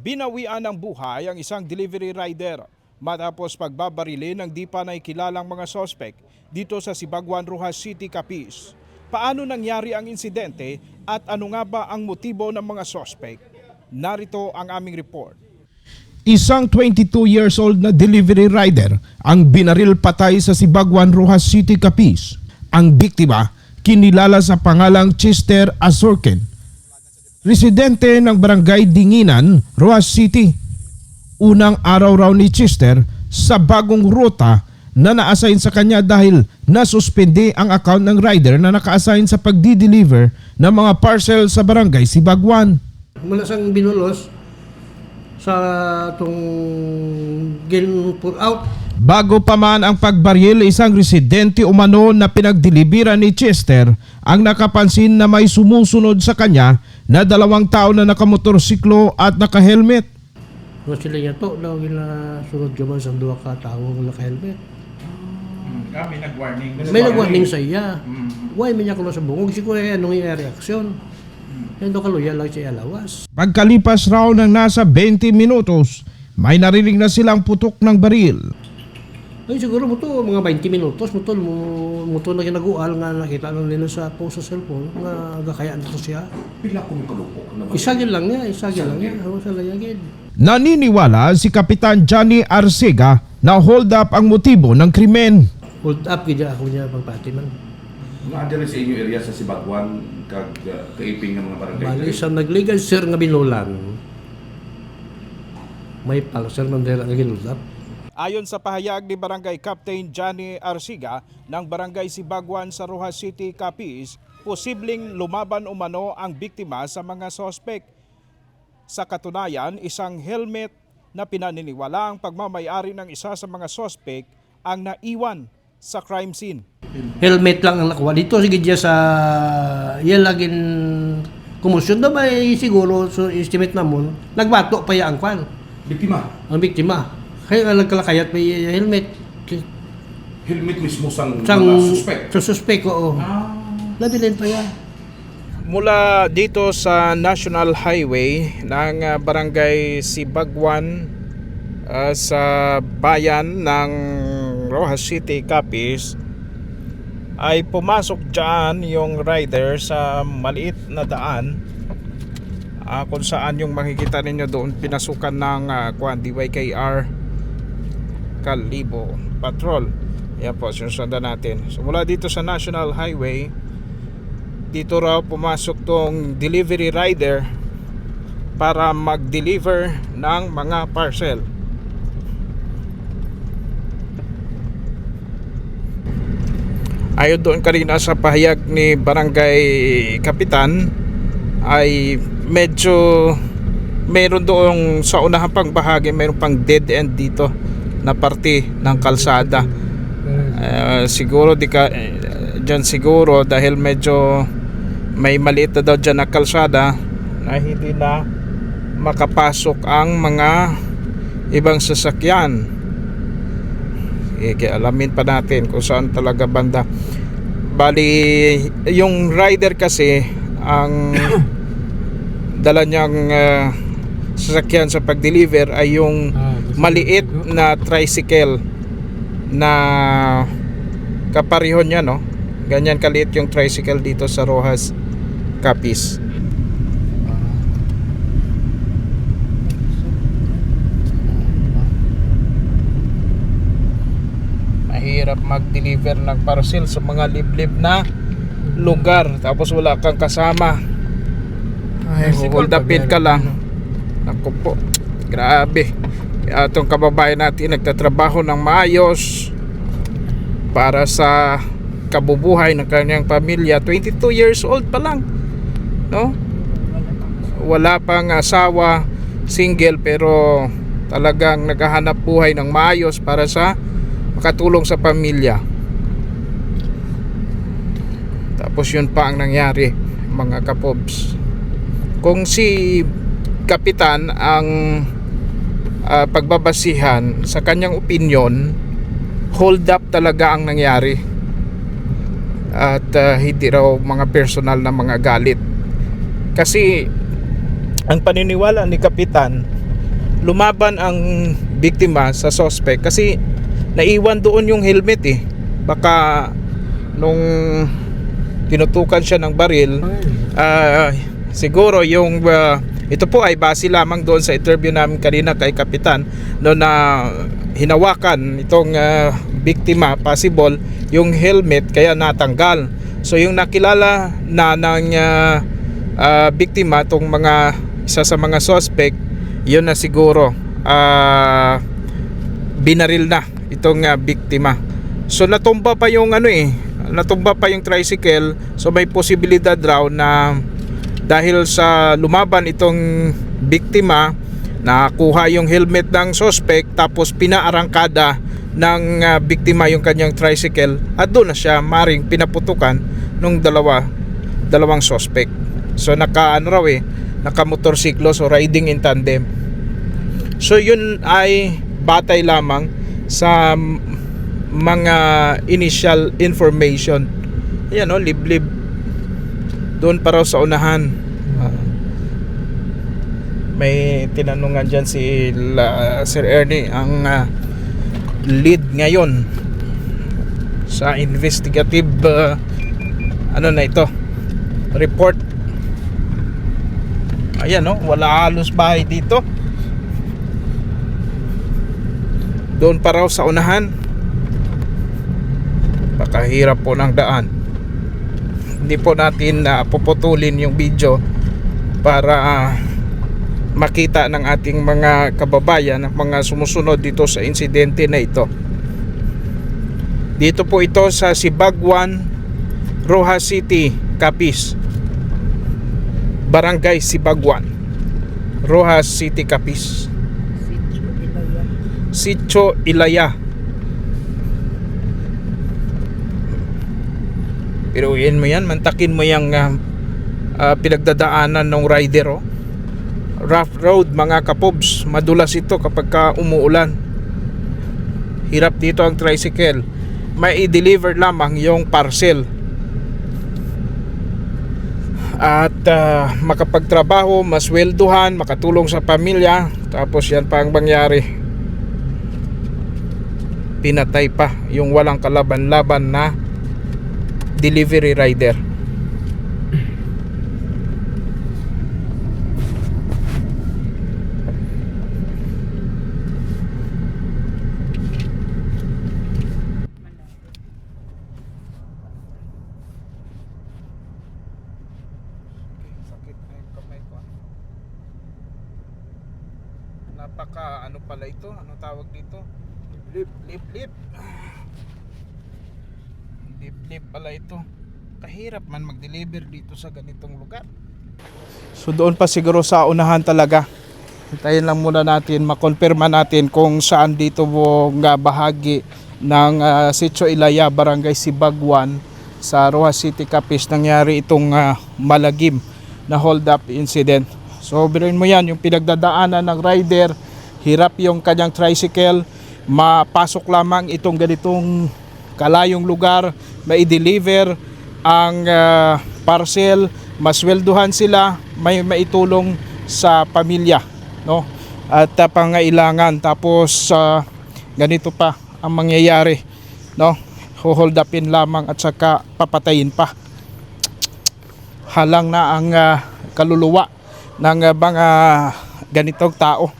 Binawian ng buhay ang isang delivery rider matapos pagbabarili ng di pa naikilalang mga sospek dito sa Sibaguan, Rojas City, Capiz. Paano nangyari ang insidente at ano nga ba ang motibo ng mga sospek? Narito ang aming report. Isang 22 years old na delivery rider ang binaril patay sa Sibaguan, Rojas City, Capiz. Ang biktima kinilala sa pangalang Chester Azorken, residente ng Barangay Dinginan, Rojas City. Unang araw raw ni Chester sa bagong ruta na na-assign sa kanya dahil nasuspende ang account ng rider na naka-assign sa pagdi-deliver ng mga parcel sa Barangay Sibaguan. Mula sang binulos sa itong pull out. Bago pa man ang pagbaril, isang residente umano na pinagdeliveran ni Chester ang nakapansin na may sumusunod sa kanya na 2 tao na nakamotorsiklo at naka-helmet. Kung sila niya to, daw sunod ka ba sa 2 ka tao naka-helmet. May nag-warning. May nag-warning sa iya. Why may niya kulo sa bungog? Siguro anong i-reaksyon. Yan daw kaluya lang siya alawas. Pagkalipas raw ng nasa 20 minutos, may narinig na silang putok ng baril. Ay siguro mo to, mga 20 minutos, mo to na ginagual nga nakita lang nila sa post sa cellphone nga gakayaan to siya. Pila kong kalupok. Isagil lang niya. Ano sa layagin. Naniniwala si Kapitan Johnny Arcega na hold up ang motibo ng krimen. Hold up, gida ako niya pagpati man. Mga diri sa inyo area sa Sibaguan, kaiping ng mga barangay. Bali sa nagligal sir nga binulan, may palsar man dira nga ginhold up. Ayon sa pahayag ni Barangay Captain Johnny Arcega ng Barangay Sibaguan sa Rojas City, Capiz, posibleng lumaban umano ang biktima sa mga sospek. Sa katunayan, isang helmet na pinaniniwala ang pagmamayari ng isa sa mga sospek ang naiwan sa crime scene. Helmet lang ang nakuha dito, sige diya sa yan laging kumusyon na ba siguro, so estimate namon, nagbato pa yan ang kwan. Biktima. Ang biktima. Kaya nga nagkalakayat may helmet. Helmet mismo sang mga suspect. Sa suspect, oo. Nabilin pa yan. Mula dito sa National Highway ng Barangay Sibaguan sa bayan ng Rojas City, Capiz, ay pumasok dyan yung rider sa maliit na daan kung saan yung makikita ninyo doon pinasukan ng DYKR Kalibo Patrol. Yan po, sinusundan natin. So mula dito sa National Highway, dito raw pumasok tong delivery rider para mag-deliver ng mga parcel. Ayon doon kanina sa pahayag ni Barangay Kapitan, ay medyo meron doon sa unahang pang bahagi, meron pang dead end dito na parte ng kalsada. Siguro dyan siguro dahil medyo may maliit na daw dyan na kalsada na hindi na makapasok ang mga ibang sasakyan. Alamin pa natin kung saan talaga banda. Bali yung rider kasi ang dala niyang sasakyan sa pag-deliver ay yung maliit na tricycle na kapareho niya, no? Ganyan kaliit yung tricycle dito sa Rojas, Capiz. Mahirap mag-deliver ng parcel sa mga liblib na lugar tapos wala kang kasama. Ay, hold upin ka lang. Naku po, grabe. Itong kababayan natin nagtatrabaho ng maayos para sa kabubuhay ng kanyang pamilya. 22 years old pa lang, no? Wala pang asawa, single, pero talagang naghahanap buhay ng maayos para sa makatulong sa pamilya. Tapos yun pa ang nangyari, mga kapobs. Kung si Kapitan ang pagbabasihan sa kanyang opinion, hold up talaga ang nangyari at hindi raw mga personal na mga galit. Kasi ang paniniwala ni Kapitan lumaban ang biktima sa suspect kasi naiwan doon yung helmet eh. Baka nung tinutukan siya ng baril, siguro yung ito po ay base lamang doon sa interview namin kanina kay Kapitan no, na hinawakan itong biktima, possible yung helmet kaya natanggal. So yung nakilala na ng biktima, itong mga isa sa mga suspect, yun na siguro binaril na itong biktima. So natumba pa yung natumba pa yung tricycle. So may posibilidad raw na dahil sa lumaban itong biktima, nakuha yung helmet ng suspect tapos pinaarangkada ng biktima yung kanyang tricycle at doon na siya maring pinaputukan nung dalawang suspect. So naka motorsiklo, so riding in tandem. So yun ay batay lamang sa mga initial information. Ayan liblib doon pa raw sa unahan. May tinanungan dyan si Sir Ernie, ang lead ngayon sa investigative report. Ayan wala halos bahay dito. Doon pa raw sa unahan. Pakahirap po ng daan. Hindi po natin puputulin yung video para makita ng ating mga kababayan ang mga sumusunod dito sa insidente na ito. Dito po ito sa Sibaguan, Rojas City, Capiz. Barangay Sibaguan, Rojas City, Capiz. Sitio Ilaya. Piruin mo yan, mantakin mo yung pinagdadaanan ng rider rough road mga kapobs, madulas ito kapag umuulan. Hirap dito ang tricycle. May i-deliver lamang yung parcel at makapagtrabaho, maswelduhan, makatulong sa pamilya. Tapos yan pa ang mangyari, pinatay pa yung walang kalaban-laban na delivery rider. Sakit na yung kamay ko. Napaka pala ito, tawag dito? Lip. Lip pala ito. Kahirap man mag-deliver dito sa ganitong lugar. So doon pa siguro sa unahan talaga. Hintayin lang muna natin, makonfirma natin kung saan dito nga bahagi ng Sitio Ilaya, Barangay Sibaguan sa Rojas City, Capiz nangyari itong malagim na hold up incident. So biruin mo yan, yung pinagdadaanan ng rider, hirap yung kanyang tricycle, mapasok lamang itong ganitong kalayong lugar, mai-deliver ang parcel, maswelduhan sila, may maitulong sa pamilya, at pangailangan. Tapos ganito pa ang mangyayari, hold upin lamang at saka papatayin pa. Halang na ang kaluluwa ng mga ganitong tao.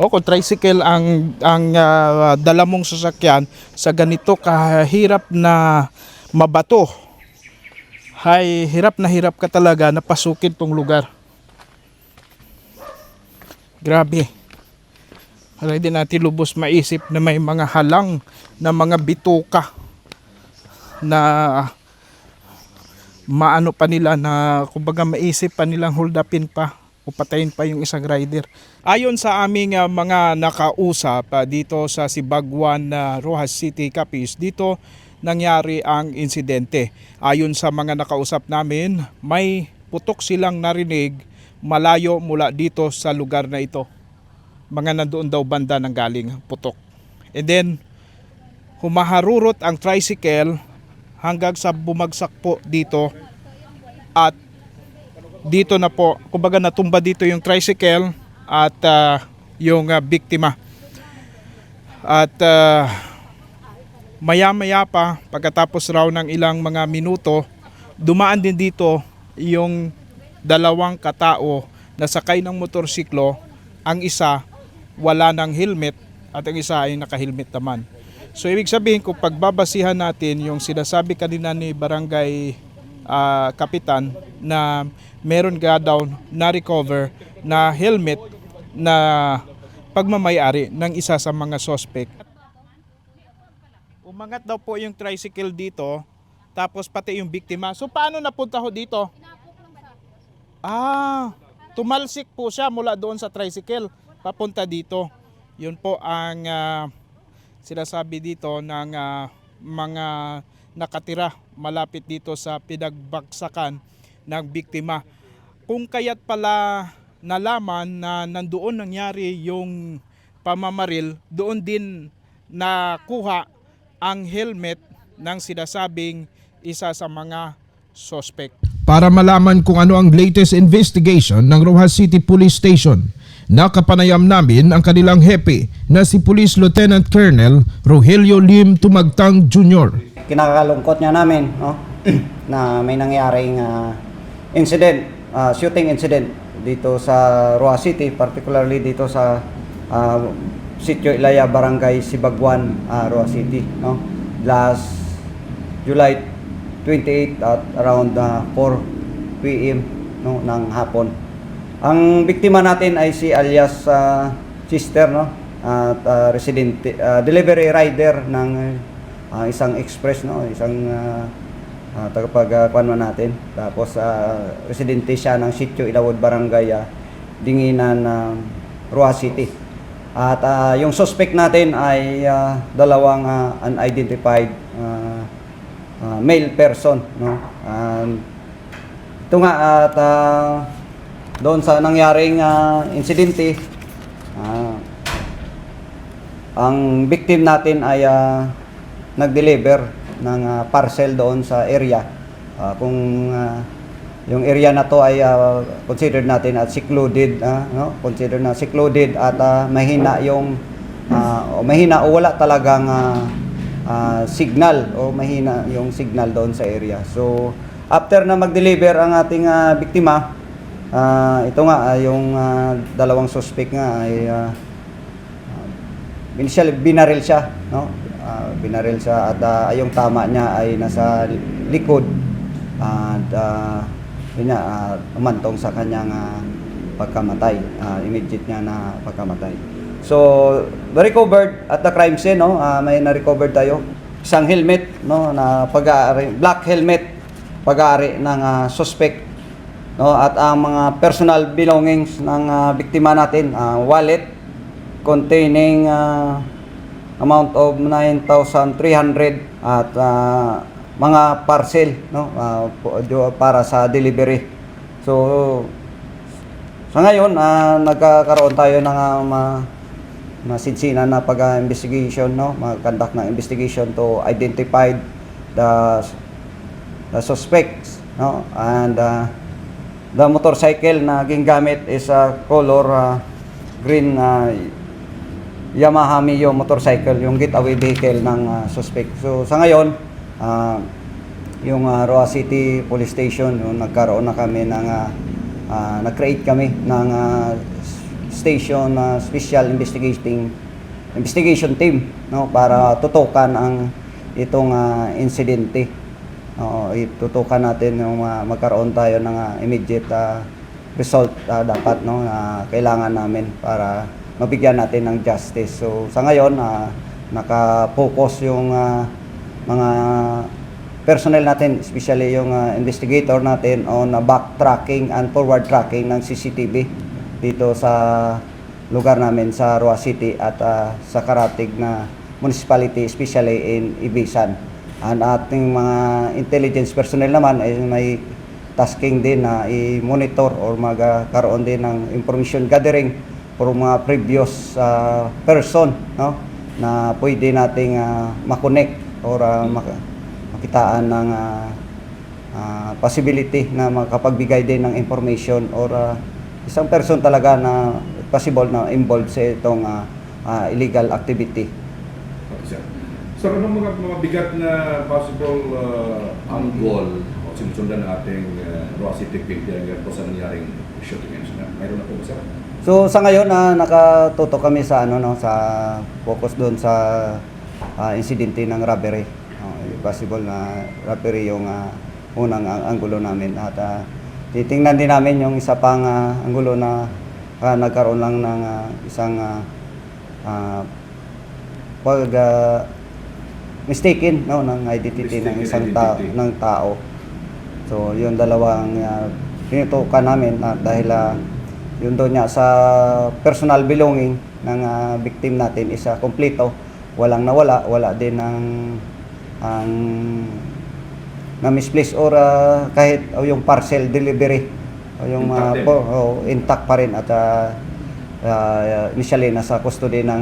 Kung tricycle ang dala mong sasakyan sa ganito kahirap na mabato, ay hirap na hirap ka talaga na pasukin tong lugar. Grabe. Hindi natin lubos maisip na may mga halang na mga bituka na maano pa nila, na kumbaga maisip pa nilang hold upin pa o patayin pa yung isang rider. Ayon sa aming mga nakausap dito sa Sibaguan, Rojas City, Capiz, dito nangyari ang insidente. Ayon sa mga nakausap namin, may putok silang narinig malayo mula dito sa lugar na ito. Mga nandoon daw banda ng galing putok. And then humaharurot ang tricycle hanggang sa bumagsak po dito at dito na po, kumbaga natumba dito yung tricycle at yung biktima. At maya-maya pa, pagkatapos raw ng ilang mga minuto, dumaan din dito yung dalawang katao na sakay ng motorsiklo. Ang isa wala ng helmet at ang isa ay naka-helmet naman. So ibig sabihin, kung pagbabasihan natin yung sinasabi kanina ni Barangay Kapitan na meron nga daw na-recover na helmet na pagmamayari ng isa sa mga suspect. Umangat daw po yung tricycle dito, tapos pati yung biktima. So paano napunta ho dito? Tumalsik po siya mula doon sa tricycle papunta dito. Yun po ang sinasabi dito ng mga nakatira malapit dito sa pinagbagsakan ng biktima. Kung kaya't pala nalaman na nandoon nangyari yung pamamaril, doon din nakuha ang helmet ng sinasabing isa sa mga suspect. Para malaman kung ano ang latest investigation ng Rojas City Police Station, nakapanayam namin ang kanilang hepe na si Police Lieutenant Colonel Rogelio Lim Tumagtang Jr. Kinakalungkot niya namin, no? Na may nangyaring incident, shooting incident dito sa Rojas City, particularly dito sa Sitio Ilaya, Barangay Sibagwan, Rojas City, no? Last July 28 at around 4 p.m. no, ng hapon. Ang biktima natin ay si alias Sister, no? At residente, delivery rider ng isang express, no? Isang tagapagkuan natin. Tapos residente siya ng Sitio Ilawod, Barangay Dinginan, Rojas City. At yung suspect natin ay dalawang unidentified male person, no? Ito nga at doon sa nangyaring insidente, ang victim natin ay nag-deliver ng parcel doon sa area. Kung yung area na to ay considered natin at secluded, no? Considered na secluded at mahina yung mahina o wala talagang signal o mahina yung signal doon sa area. So after na mag-deliver ang ating biktima, ito nga yung dalawang suspect nga ay initially binaril siya, no? Binaril siya at yung tama niya ay nasa likod at yun nga, umantong sa kanyang pagkamatay, immediate niya na pagkamatay. So, recovered at the crime scene, no? May na-recover tayo isang helmet, no, na pag-aari, black helmet, pag-aari ng suspect, no, at ang mga personal belongings ng biktima natin, wallet containing amount of 9,300 at mga parcel, no, para sa delivery. So sa ngayon nagkakaroon tayo ng masinsinan na pag-investigation, no, mag-conduct ng investigation to identify the suspects, no, and the motorcycle na gingamit is color green Yamaha Mio motorcycle, yung getaway vehicle ng suspect. So sa ngayon yung Rojas City Police Station, yung nagkaroon na kami ng nag-create kami ng station special investigation team, no, para tutukan ang itong insidente. Itutukan natin yung magkaroon tayo ng immediate result dapat, no, na kailangan namin para mabigyan natin ng justice. So sa ngayon naka-focus yung mga personnel natin, especially yung investigator natin on backtracking and forward tracking ng CCTV dito sa lugar namin sa Rojas City at sa karatig na municipality, especially in Ibisan. And ating mga intelligence personnel naman ay may tasking din na i-monitor or magkaroon din ng information gathering for mga previous person, no, na pwede nating makonect or makitaan ng possibility na makapagbigay din ng information or isang person talaga na possible na involved sa itong illegal activity. Okay, sir. Sir, anong mga bigat na possible angle o sinusundan ng ating Roa City PNP po sa nangyaring shooting incident? Mayroon na po ba, sir? So sa ngayon nakatutok kami sa sa focus doon sa insidente ng robbery. Possible na robbery yung unang anggulo namin at titingnan din namin yung isa pang anggulo na nagkaroon lang ng isang mistaken ng identity ng isang tao. So yung dalawang tinutukan namin dahil yun doon niya sa personal belonging ng victim natin is kompleto, walang nawala, wala din na misplace or kahit yung parcel delivery o yung intact pa rin at initially nasa custody ng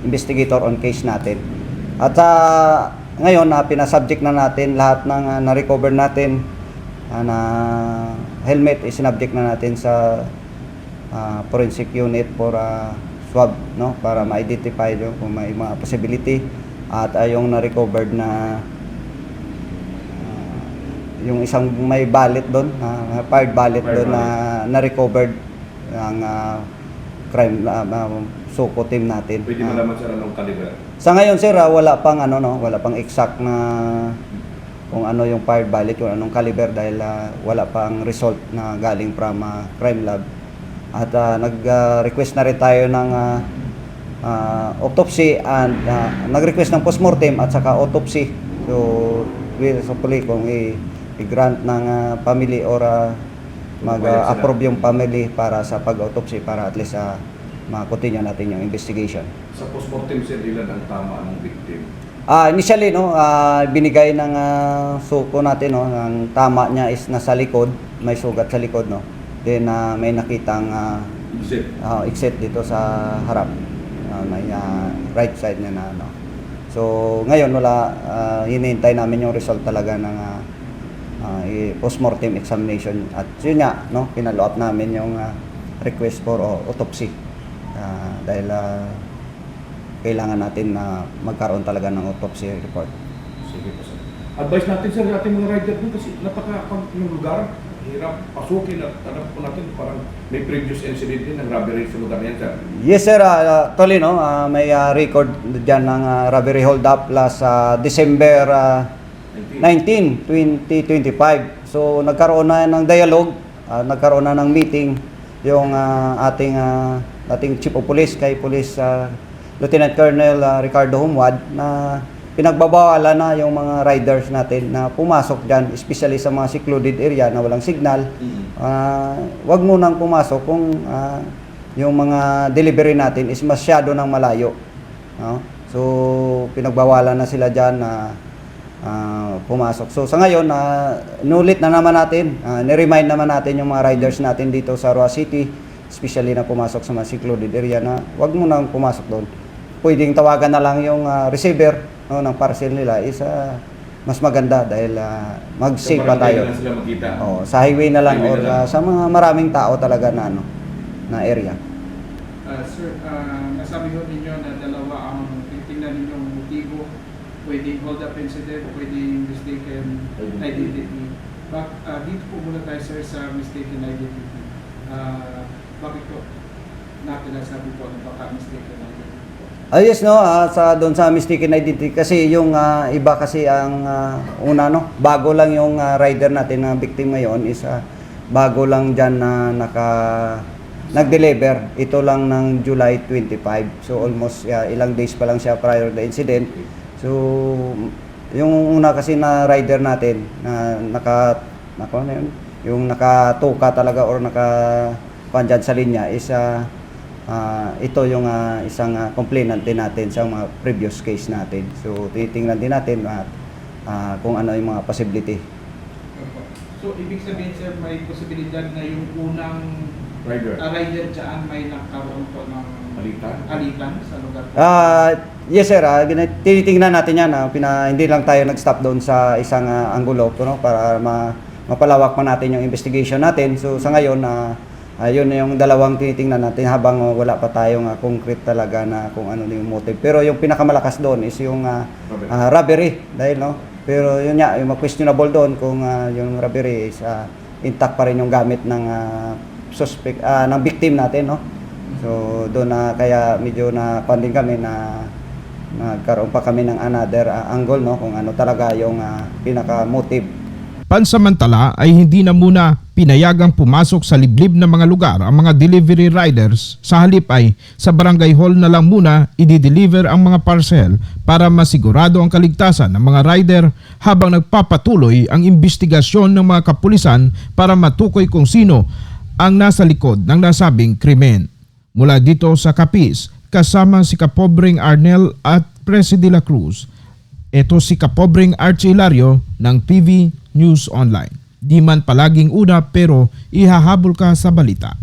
investigator on case natin. At ngayon pinasubject na natin lahat ng na-recover natin na helmet isinubject na natin sa forensic unit for swab para ma-identify kung may mga possibility at yung na-recovered na yung isang may bullet doon, fired bullet doon na recovered ng crime suko team natin. Pwede malaman, sir, anong caliber? Sa ngayon, sir, wala pang wala pang exact na kung ano yung fired bullet, kung anong caliber dahil wala pang result na galing from crime lab. At nag-request na rin tayo ng autopsy and nag-request ng postmortem at saka autopsy. So, hopefully kung i-grant ng family or mag-approve yung family para sa pag-autopsy para at least ma-continue natin yung investigation. Sa postmortem, sir, ilan ang tama ng victim? Initially, binigay ng suko natin, ang tama niya is nasa likod, may sugat sa likod, Then may nakitang exit dito sa harap, may right side niya na, So ngayon wala, hinihintay namin yung result talaga ng postmortem examination at yun nga, pinalo up namin yung request for autopsy dahil kailangan natin na magkaroon talaga ng autopsy report. Sige po, sir. Advice natin, sir, sa ating mga rider doon kasi napaka-account yung lugar, hirap pasukin at alam po natin parang may previous incident din ng robbery sa lugar na yan, sir. Yes, sir. Actually, may record dyan ng robbery hold up last December 19, 2025. So, nagkaroon na ng dialogue, nagkaroon na ng meeting yung ating Chief of Police kay Police Lieutenant Colonel Ricardo Humwad na pinagbabawalan na yung mga riders natin na pumasok dyan, especially sa mga secluded area na walang signal. Wag mo nang pumasok kung yung mga delivery natin is masyado ng malayo. So, pinagbawalan na sila dyan na pumasok. So, sa ngayon, nulit na naman natin, niremind naman natin yung mga riders natin dito sa Roa City, especially na pumasok sa mga secluded area na wag mo nang pumasok doon. Pwedeng tawagan na lang yung receiver ng parcel nila is mas maganda dahil mag-save pa tayo. Na sila makita. Sa highway na lang or sa mga maraming tao talaga na area. Sir, nasabi ho ninyo na dalawa ang titingnan ninyong motibo, pwedeng hold up incident, pwedeng mistaken identity. Dito po muna tayo, sir, sa mistaken identity. Bakit po natin nasabi po na baka mistaken identity? Yes, doon sa mistaken identity kasi yung iba kasi ang una bago lang yung rider natin na victim ngayon is bago lang diyan na nag-deliver. Ito lang ng July 25. So almost ilang days pa lang siya prior to the incident. So yung una kasi na rider natin na yung nakatuka talaga or pandyan sa linya is ito yung isang complainant din natin sa mga previous case natin. So, titingnan din natin kung ano yung mga possibility. So, ibig sabihin, sir, may posibilidad na yung unang rider dyan may nagkaroon po ng alitan sa lugar po? Yes sir, tinitingnan natin yan. Hindi lang tayo nag-stop doon sa isang anggulo para mapalawak pa natin yung investigation natin. So sa ngayon, yun yung dalawang tinitingnan natin habang wala pa tayong concrete talaga na kung ano yung motive. Pero yung pinakamalakas doon is yung robbery. Dahil pero yun nga, yung questionable doon kung yung robbery is intact pa rin yung gamit ng suspect, ng victim natin. So doon kaya medyo na-funding kami na nagkaroon pa kami ng another angle kung ano talaga yung pinaka-motive. Pansamantala ay hindi na muna pinayagang pumasok sa liblib na mga lugar ang mga delivery riders. Sa halip ay sa barangay hall na lang muna i-deliver ang mga parcel para masigurado ang kaligtasan ng mga rider habang nagpapatuloy ang investigasyon ng mga kapulisan para matukoy kung sino ang nasa likod ng nasabing krimen. Mula dito sa Capiz, kasama si Kapobreng Arnel at Presi de la Cruz. Ito si Kapobreng Archie Hilario ng PV News Online. Di man palaging una pero ihahabol ka sa balita.